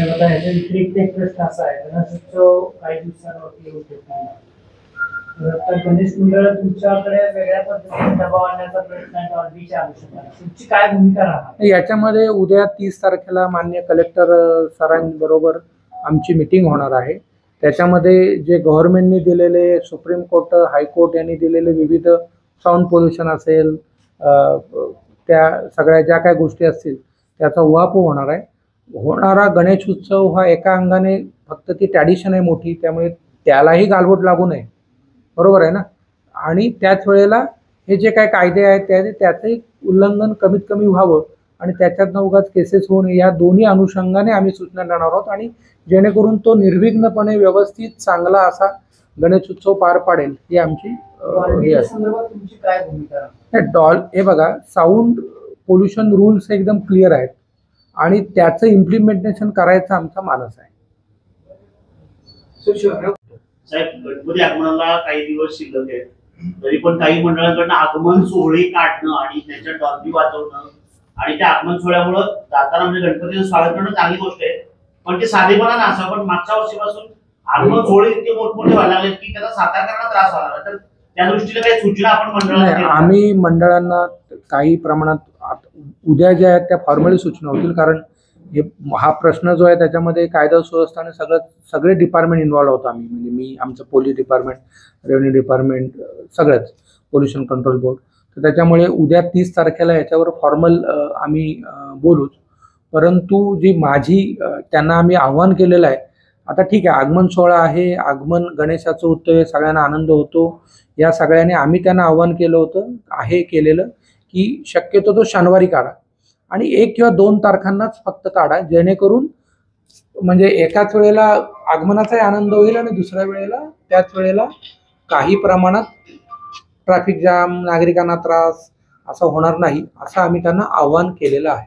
आता ह्याच्या व्यतिरिक्त एक प्रश्न असा आहे, गणेशोत्सव काही दिवसांवरती येऊ शकतो. तर गणेश मंडळ तुमच्याकडे वेगळ्या पद्धतीने दबाव आणण्याचा प्रयत्न आहे, ऑलरेडीच्या अनुषंगाने तुमची काय भूमिका राहणार याच्यामध्ये? उद्या 30 तारखेला माननीय कलेक्टर सरांबरोबर आमची मीटिंग होणार आहे. त्याच्यामध्ये जे गव्हर्नमेंटने दिलेले, सुप्रीम कोर्ट, हायकोर्ट यांनी दिलेले विविध साऊंड पोल्युशन असेल, त्या सगळ्या ज्या काही गोष्टी असतील त्याचा उहापोह होणार आहे. होणारा गणेश उत्सव हा एका अंगाने फक्त ती ट्रॅडिशन आहे मोठी, त्यामुळे त्यालाही गालबोट लागू नये, बरोबर आहे ना. आणि त्याच वेळेला हे जे काही कायदे आहेत त्याचंही उल्लंघन कमीत कमी व्हावं आणि त्याच्यातनं उगाच केसेस होऊ नये, या दोन्ही अनुषंगाने आम्ही सूचना देणार आहोत. आणि जेणेकरून तो निर्विघ्नपणे व्यवस्थित चांगला असा गणेश उत्सव पार पाडेल ही आमची तुमची काय भूमिका? हे बघा, साऊंड पोल्युशन रूल्स एकदम क्लिअर आहेत आणि त्याचं इम्प्लिमेंटेशन करायचा आमचा मानस आहे. साहेब, गणपती आगमनाला काही दिवस शिल्लक आहेत, तरी पण काही मंडळांकडनं आगमन सोहळे काढणं आणि त्यांच्या डॉल्बी वाजवणं आणि त्या आगमन सोहळ्यामुळे जाताना म्हणजे गणपतीचं स्वागत करणं चांगली गोष्ट आहे, पण ते साधेपणा नसावं. पण मागच्या वर्षीपासून आगमन सोहळे इतके मोठमोठे व्हायला लागले की त्याचा साकार करण्यात त्रास व्हायला लागला. तर त्या दृष्टीने काही सूचना आपण मंडळाला? आम्ही मंडळांना काही प्रमाणात उद्या ज्या आहेत त्या फॉर्मली सूचना होतील, कारण हा प्रश्न जो आहे त्याच्यामध्ये कायदा सुव्यवस्था आणि सगळे डिपार्टमेंट इन्व्हॉल्व होतो. आम्ही म्हणजे मी, आमचं पोलीस डिपार्टमेंट, रेव्हेन्यू डिपार्टमेंट, सगळंच, पोल्युशन कंट्रोल बोर्ड. तर त्याच्यामुळे उद्या 30 तारखेला याच्यावर फॉर्मल आम्ही बोलूच. परंतु जी माझी त्यांना आम्ही आव्हान केलेलं आहे, आता ठीक आहे, आगमन सोहळा आहे, आगमन गणेशाचं होतं आहे, सगळ्यांना आनंद होतो, या सगळ्यांनी आम्ही त्यांना आव्हान केलं होतं, केलेलं की शक्यतो तो शनिवारी काढा आणि 1 किंवा 2 तारखांनाच फक्त काढा, जेणेकरून म्हणजे एकाच वेळेला आगमनाचाही आनंद होईल आणि दुसऱ्या वेळेला त्याच वेळेला काही प्रमाणात ट्रॅफिक जाम, नागरिकांना त्रास असं होणार नाही, असं आम्ही त्यांना आव्हान केलेलं आहे.